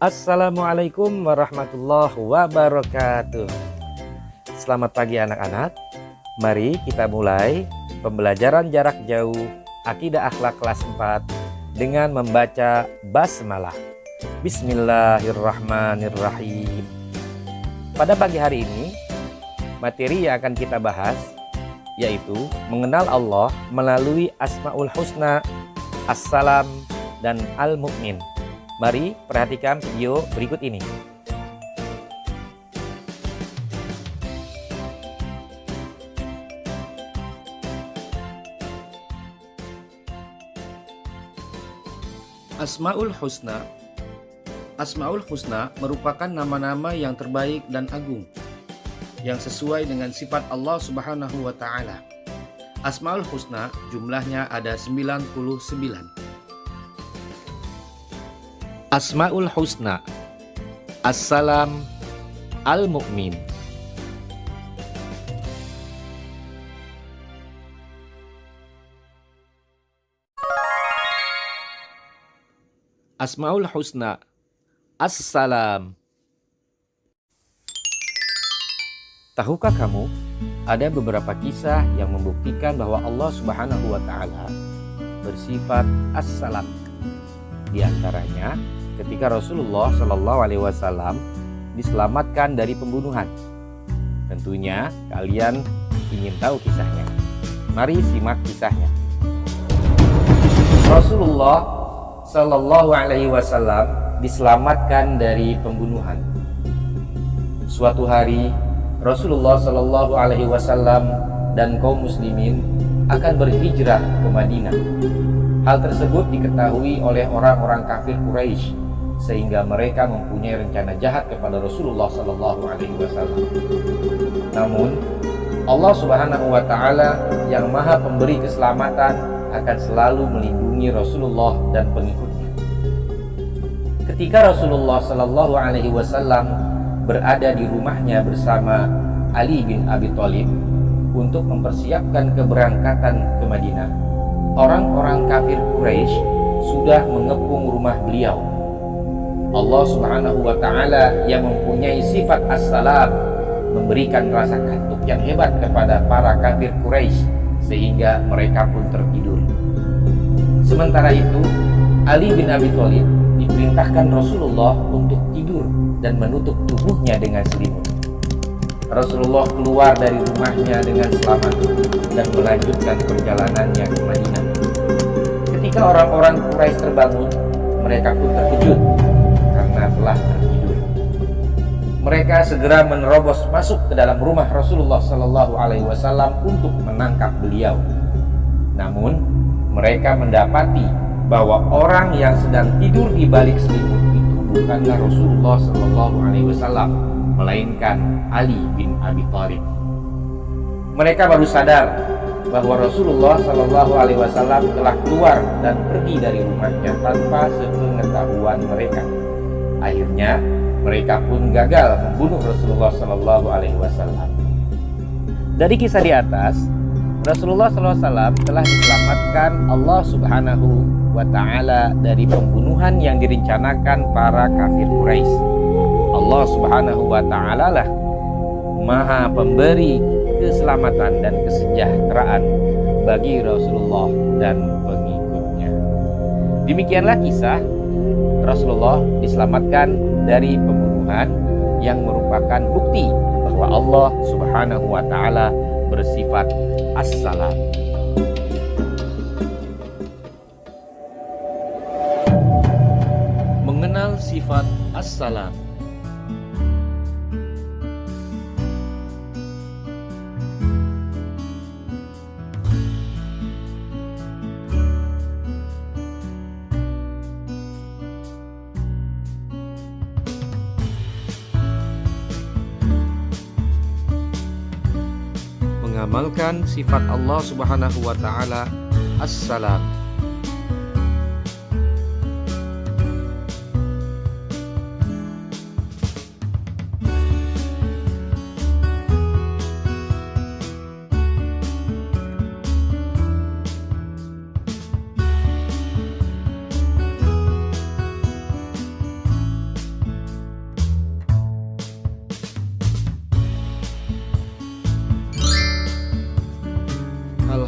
Assalamualaikum warahmatullahi wabarakatuh. Selamat pagi anak-anak. Mari kita mulai pembelajaran jarak jauh Akidah Akhlak kelas 4 dengan membaca basmalah. Bismillahirrahmanirrahim. Pada pagi hari ini, materi yang akan kita bahas yaitu mengenal Allah melalui Asmaul Husna, As-Salam, dan Al-Mu'min. Mari perhatikan video berikut ini. Asmaul Husna. Asmaul Husna merupakan nama-nama yang terbaik dan agung yang sesuai dengan sifat Allah Subhanahu wa taala. Asmaul Husna jumlahnya ada 99. Asmaul Husna, As-Salam, Al-Mu'min. Asmaul Husna, As-Salam. Tahukah kamu, ada beberapa kisah yang membuktikan bahwa Allah Subhanahu wa taala bersifat As-Salam. Di antaranya, ketika Rasulullah Shallallahu Alaihi Wasallam diselamatkan dari pembunuhan. Tentunya kalian ingin tahu kisahnya. Mari simak kisahnya. Rasulullah Shallallahu Alaihi Wasallam diselamatkan dari pembunuhan. Suatu hari Rasulullah Shallallahu Alaihi Wasallam dan kaum muslimin akan berhijrah ke Madinah. Hal tersebut diketahui oleh orang-orang kafir Quraisy, sehingga mereka mempunyai rencana jahat kepada Rasulullah Sallallahu Alaihi Wasallam. Namun, Allah Subhanahu Wa Taala yang Maha Pemberi Keselamatan akan selalu melindungi Rasulullah dan pengikutnya. Ketika Rasulullah Sallallahu Alaihi Wasallam berada di rumahnya bersama Ali bin Abi Thalib untuk mempersiapkan keberangkatan ke Madinah, orang-orang kafir Quraisy sudah mengepung rumah beliau. Allah Subhanahu wa taala yang mempunyai sifat As-Salam memberikan rasa kantuk yang hebat kepada para kafir Quraisy sehingga mereka pun tertidur. Sementara itu, Ali bin Abi Thalib diperintahkan Rasulullah untuk tidur dan menutup tubuhnya dengan selimut. Rasulullah keluar dari rumahnya dengan selamat dan melanjutkan perjalanannya ke Madinah. Ketika orang-orang Quraisy terbangun, mereka pun terkejut karena telah tertidur. Mereka segera menerobos masuk ke dalam rumah Rasulullah Sallallahu Alaihi Wasallam untuk menangkap beliau. Namun, mereka mendapati bahwa orang yang sedang tidur di balik selimut itu bukanlah Rasulullah Sallallahu Alaihi Wasallam, melainkan Ali bin Abi Thalib. Mereka baru sadar bahwa Rasulullah Shallallahu Alaihi Wasallam telah keluar dan pergi dari rumahnya tanpa sepengetahuan mereka. Akhirnya mereka pun gagal membunuh Rasulullah Shallallahu Alaihi Wasallam. Dari kisah di atas, Rasulullah Shallallahu Alaihi Wasallam telah diselamatkan Allah Subhanahu wa Ta'ala dari pembunuhan yang direncanakan para kafir Quraisy. Allah Subhanahu wa Ta'ala lah Maha Pemberi keselamatan dan kesejahteraan bagi Rasulullah dan pengikutnya. Demikianlah kisah Rasulullah diselamatkan dari pembunuhan yang merupakan bukti bahwa Allah Subhanahu wa taala bersifat As-Salam. Mengenal sifat As-Salam. Mengamalkan sifat Allah Subhanahu wa taala As-Salam.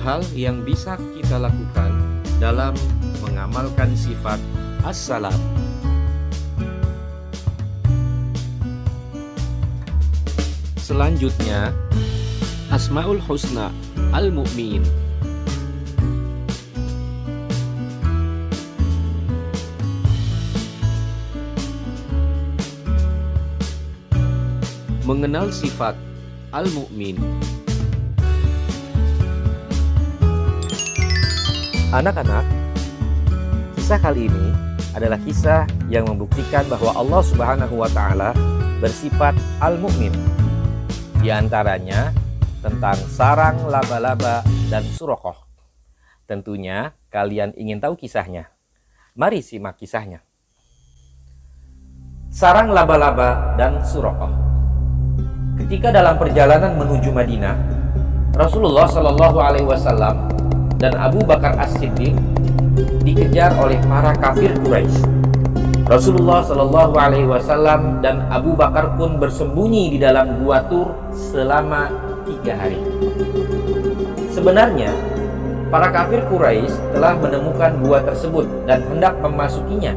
hal-hal yang bisa kita lakukan dalam mengamalkan sifat as-salam. Selanjutnya, Asmaul Husna Al-Mu'min. Mengenal sifat Al-Mu'min. Anak-anak, kisah kali ini adalah kisah yang membuktikan bahwa Allah Subhanahu wa Ta'ala bersifat Al-Mu'min. Di antaranya tentang sarang laba-laba dan Suraqah. Tentunya kalian ingin tahu kisahnya. Mari simak kisahnya. Sarang laba-laba dan Suraqah. Ketika dalam perjalanan menuju Madinah, Rasulullah Shallallahu Alaihi Wasallam dan Abu Bakar As-Siddiq dikejar oleh para kafir Quraisy. Rasulullah Shallallahu Alaihi Wasallam dan Abu Bakar pun bersembunyi di dalam gua Tur selama 3 hari. Sebenarnya, para kafir Quraisy telah menemukan gua tersebut dan hendak memasukinya.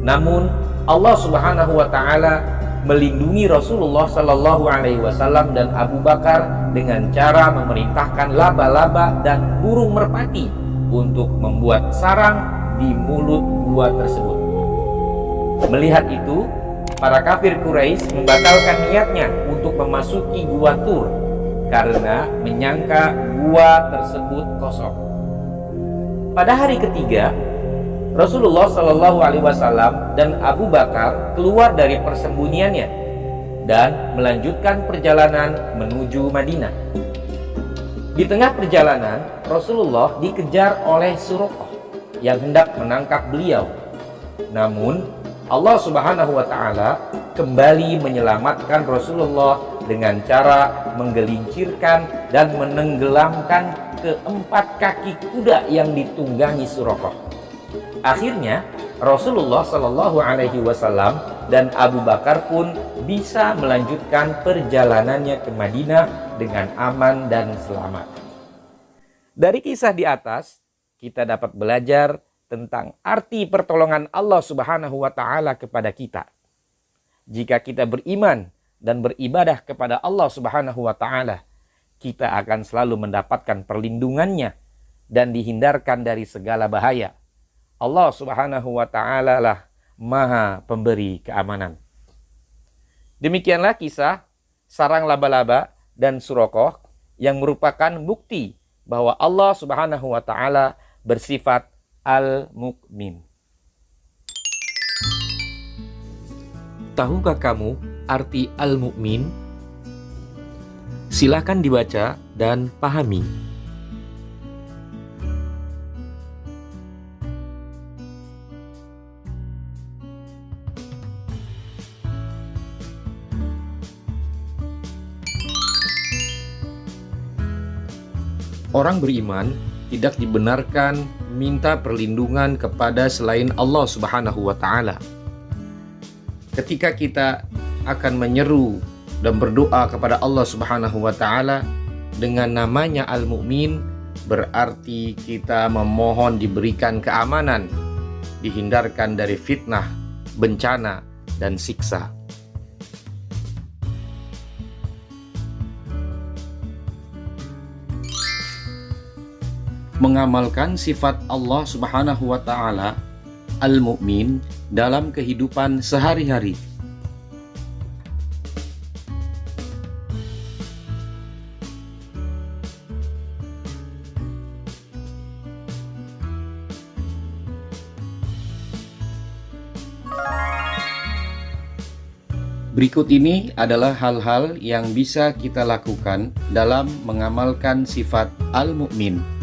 Namun, Allah Subhanahu wa Ta'ala melindungi Rasulullah Shallallahu Alaihi Wasallam dan Abu Bakar dengan cara memerintahkan laba-laba dan burung merpati untuk membuat sarang di mulut gua tersebut. Melihat itu, para kafir Quraisy membatalkan niatnya untuk memasuki gua Tur karena menyangka gua tersebut kosong. Pada hari ketiga, Rasulullah Shallallahu Alaihi Wasallam dan Abu Bakar keluar dari persembunyiannya dan melanjutkan perjalanan menuju Madinah. Di tengah perjalanan, Rasulullah dikejar oleh Suraqah yang hendak menangkap beliau. Namun, Allah Subhanahu wa Ta'ala kembali menyelamatkan Rasulullah dengan cara menggelincirkan dan menenggelamkan keempat kaki kuda yang ditunggangi Suraqah. Akhirnya, Rasulullah Shallallahu Alaihi Wasallam dan Abu Bakar pun bisa melanjutkan perjalanannya ke Madinah dengan aman dan selamat. Dari kisah di atas, kita dapat belajar tentang arti pertolongan Allah Subhanahu wa Ta'ala kepada kita. Jika kita beriman dan beribadah kepada Allah Subhanahu wa Ta'ala, kita akan selalu mendapatkan perlindungannya dan dihindarkan dari segala bahaya. Allah Subhanahu wa Ta'ala lah Maha Pemberi keamanan. Demikianlah kisah sarang laba-laba dan Suraqah yang merupakan bukti bahwa Allah Subhanahu wa Ta'ala bersifat Al-Mu'min. Tahukah kamu arti Al-Mu'min? Silakan dibaca dan pahami. Orang beriman tidak dibenarkan minta perlindungan kepada selain Allah Subhanahu wa Ta'ala. Ketika kita akan menyeru dan berdoa kepada Allah Subhanahu wa Ta'ala dengan namanya Al-Mu'min, berarti kita memohon diberikan keamanan, dihindarkan dari fitnah, bencana, dan siksa. Mengamalkan sifat Allah Subhanahu wa Ta'ala Al-Mu'min dalam kehidupan sehari-hari. Berikut ini adalah hal-hal yang bisa kita lakukan dalam mengamalkan sifat Al-Mu'min.